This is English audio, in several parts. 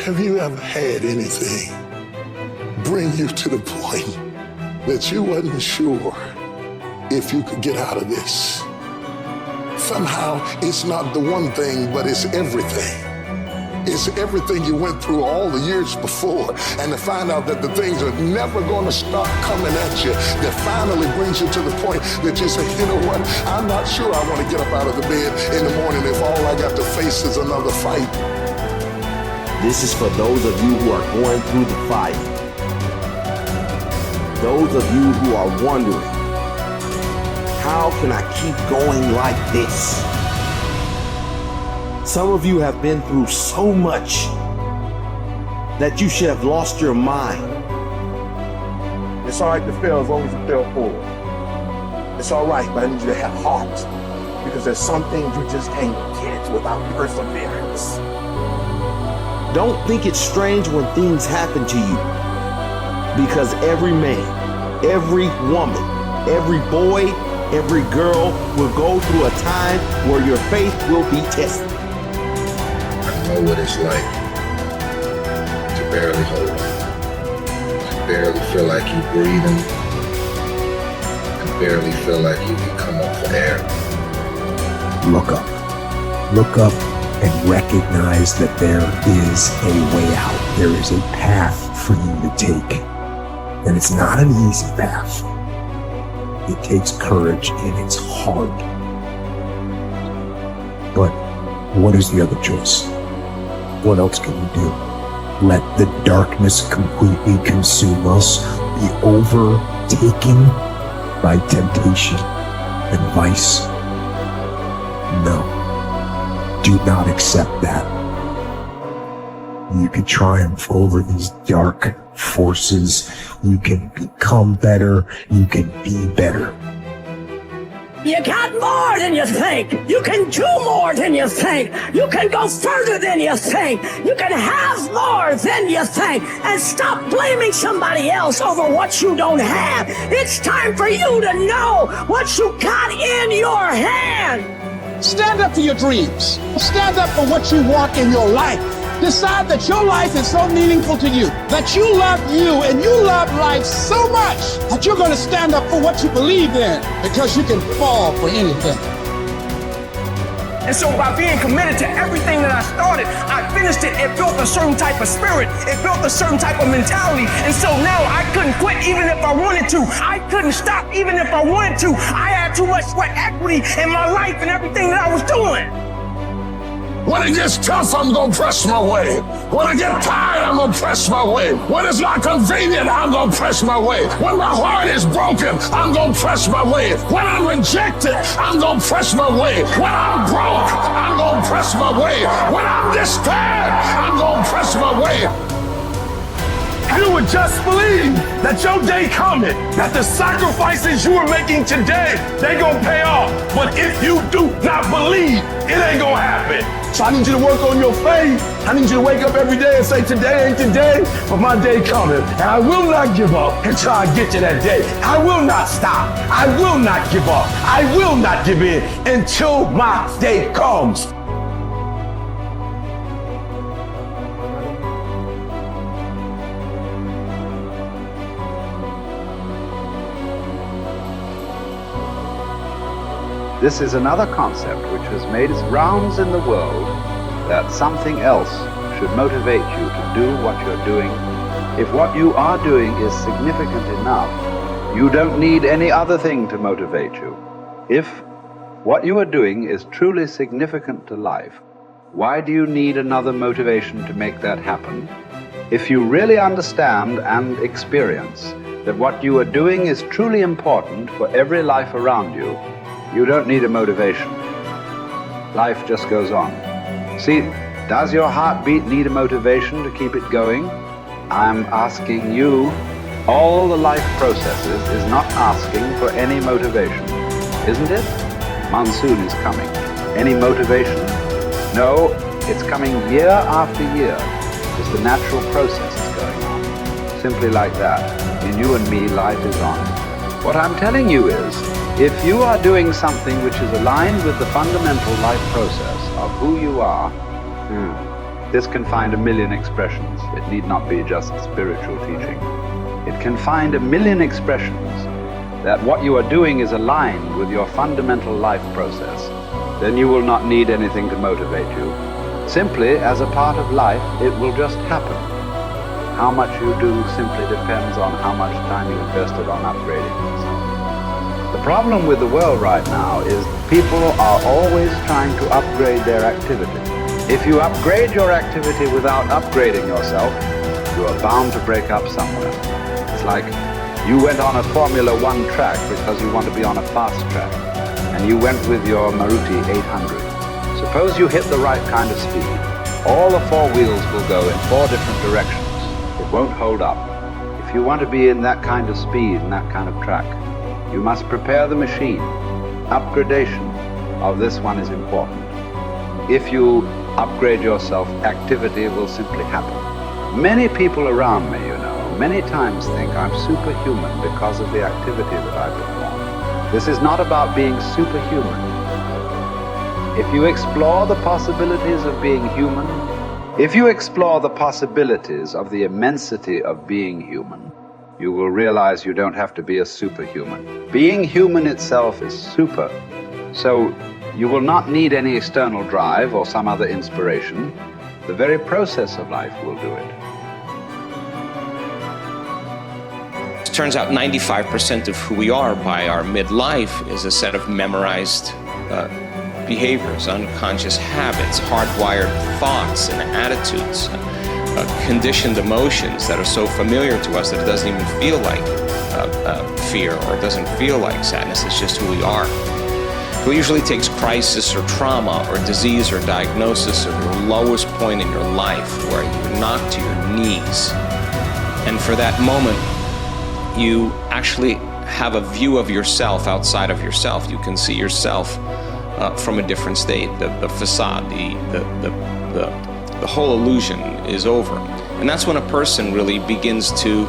Have you ever had anything bring you to the point that you wasn't sure if you could get out of this? Somehow it's not the one thing, but it's everything. It's everything you went through all the years before, and to find out that the things are never going to stop coming at you, that finally brings you to the point that you say, you know what, I'm not sure I want to get up out of the bed in the morning if all I got to face is another fight. This is for those of you who are going through the fight. Those of you who are wondering, how can I keep going like this? Some of you have been through so much that you should have lost your mind. It's all right to fail as long as you fail forward. It's all right, but I need you to have heart, because there's some things you just can't get without perseverance. Don't think it's strange when things happen to you, because every man, every woman, every boy, every girl will go through a time where your faith will be tested. I know what it's like to barely hold on, to barely feel like you're breathing, to barely feel like you can come up for air. Look up. Look up and recognize that there is a way out. There is a path for you to take. And it's not an easy path. It takes courage and it's hard. But what is the other choice? What else can we do? Let the darkness completely consume us, be overtaken by temptation and vice? No. Do not accept that. You can triumph over these dark forces. You can become better. You can be better. You got more than you think. You can do more than you think. You can go further than you think. You can have more than you think. And stop blaming somebody else over what you don't have. It's time for you to know what you got in your hand. Stand up for your dreams. Stand up for what you want in your life. Decide that your life is so meaningful to you, that you love you and you love life so much that you're going to stand up for what you believe in, because you can fall for anything. And so by being committed to everything that I started, I finished it. It built a certain type of spirit. It built a certain type of mentality. And so now I couldn't quit even if I wanted to. I couldn't stop even if I wanted to. I had too much sweat equity in my life and everything that I was doing. When it gets tough, I'm gonna press my way. When I get tired, I'm gonna press my way. When it's not convenient, I'm gonna press my way. When my heart is broken, I'm gonna press my way. When I'm rejected, I'm gonna press my way. When I'm broke, I'm gonna press my way. When I'm despaired, I'm gonna press my way. You would just believe that your day coming, that the sacrifices you are making today, they gonna pay off. But if you do not believe, it ain't gonna happen. So I need you to work on your faith. I need you to wake up every day and say, today ain't today, but my day coming. And I will not give up until I get to that day. I will not stop. I will not give up. I will not give in until my day comes. This is another concept which has made its rounds in the world, that something else should motivate you to do what you're doing. If what you are doing is significant enough, you don't need any other thing to motivate you. If what you are doing is truly significant to life, why do you need another motivation to make that happen? If you really understand and experience that what you are doing is truly important for every life around you, you don't need a motivation. Life just goes on. See, does your heartbeat need a motivation to keep it going? I'm asking you. All the life processes is not asking for any motivation, isn't it? Monsoon is coming. Any motivation? No, it's coming year after year, because the natural process is going on. Simply like that. In you and me, life is on. What I'm telling you is, if you are doing something which is aligned with the fundamental life process of who you are, This can find a million expressions. It need not be just spiritual teaching. It can find a million expressions that what you are doing is aligned with your fundamental life process. Then you will not need anything to motivate you. Simply, as a part of life, it will just happen. How much you do simply depends on how much time you invested on upgrading yourself. The problem with the world right now is people are always trying to upgrade their activity. If you upgrade your activity without upgrading yourself, you are bound to break up somewhere. It's like you went on a Formula One track because you want to be on a fast track, and you went with your Maruti 800. Suppose you hit the right kind of speed. All the four wheels will go in four different directions. It won't hold up. If you want to be in that kind of speed and that kind of track, you must prepare the machine. Upgradation of this one is important. If you upgrade yourself, activity will simply happen. Many people around me, many times think I'm superhuman because of the activity that I perform. This is not about being superhuman. If you explore the possibilities of being human, if you explore the possibilities of the immensity of being human, you will realize you don't have to be a superhuman. Being human itself is super. So you will not need any external drive or some other inspiration. The very process of life will do it. It turns out 95% of who we are by our midlife is a set of memorized behaviors, unconscious habits, hardwired thoughts and attitudes, conditioned emotions that are so familiar to us that it doesn't even feel like fear, or it doesn't feel like sadness. It's just who we are. It usually takes crisis or trauma or disease or diagnosis or your lowest point in your life where you're knocked to your knees. And for that moment, you actually have a view of yourself outside of yourself. You can see yourself from a different state. The facade, the whole illusion is over. And that's when a person really begins to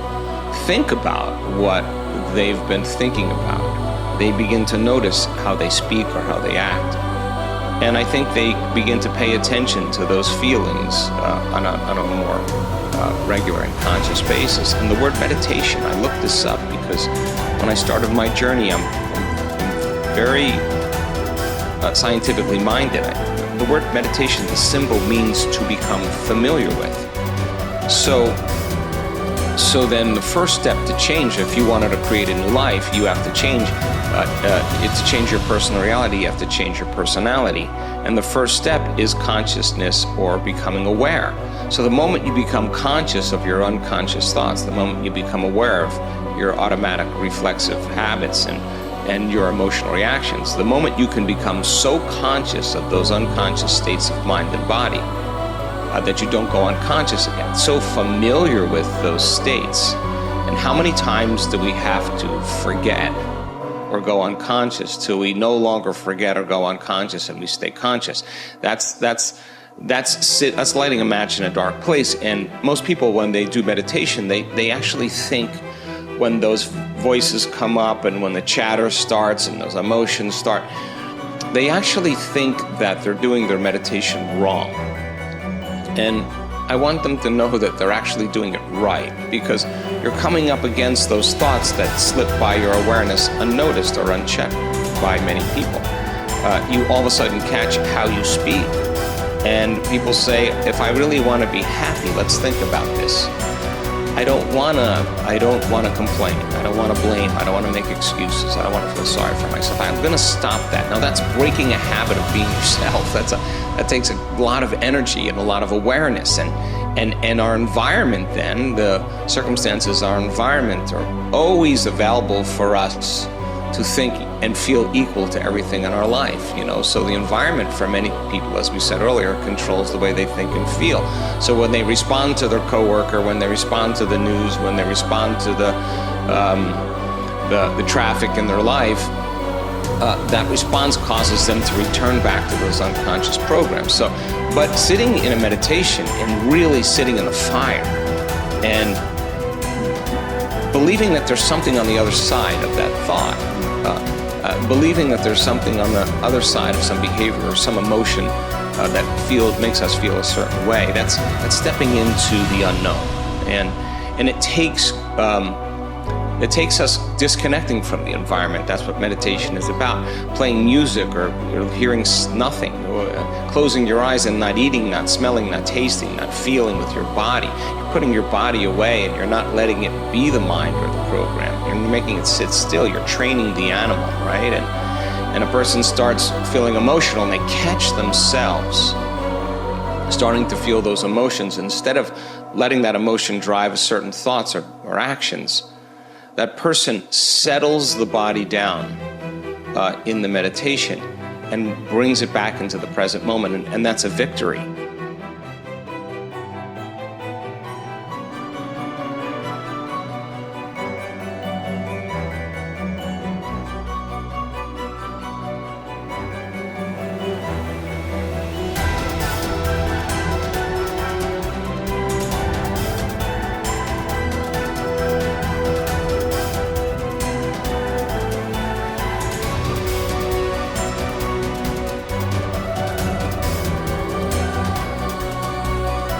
think about what they've been thinking about. They begin to notice how they speak or how they act. And I think they begin to pay attention to those feelings on a more regular and conscious basis. And the word meditation, I looked this up because when I started my journey, I'm very scientifically minded. The word meditation, the symbol means to become familiar with. So then the first step to change, if you wanted to create a new life, you have to change. To change your personal reality, you have to change your personality. And the first step is consciousness or becoming aware. So the moment you become conscious of your unconscious thoughts, the moment you become aware of your automatic reflexive habits and your emotional reactions, the moment you can become so conscious of those unconscious states of mind and body that you don't go unconscious again, so familiar with those states. And how many times do we have to forget or go unconscious till we no longer forget or go unconscious and we stay conscious? That's lighting a match in a dark place. And most people, when they do meditation, they actually think, when those voices come up and when the chatter starts and those emotions start, they actually think that they're doing their meditation wrong. And I want them to know that they're actually doing it right, because you're coming up against those thoughts that slip by your awareness unnoticed or unchecked by many people. You all of a sudden catch how you speak. And people say, if I really want to be happy, let's think about this. I don't want to complain. I don't want to blame. I don't want to make excuses. I don't want to feel sorry for myself. I'm going to stop that. Now that's breaking a habit of being yourself. That takes a lot of energy and a lot of awareness. And our environment then, the circumstances, our environment are always available for us to think and feel equal to everything in our life, So the environment for many people, as we said earlier, controls the way they think and feel. So when they respond to their coworker, when they respond to the news, when they respond to the traffic in their life, that response causes them to return back to those unconscious programs. But sitting in a meditation and really sitting in the fire and believing that there's something on the other side of that thought, believing that there's something on the other side of some behavior or some emotion that makes us feel a certain way. That's stepping into the unknown, and it takes us disconnecting from the environment. That's what meditation is about. Playing music or hearing nothing, or closing your eyes and not eating, not smelling, not tasting, not feeling with your body. You're putting your body away and you're not letting it be the mind or the program. You're making it sit still. You're training the animal, right? And a person starts feeling emotional and they catch themselves starting to feel those emotions. Instead of letting that emotion drive certain thoughts or actions, that person settles the body down in the meditation and brings it back into the present moment, and that's a victory.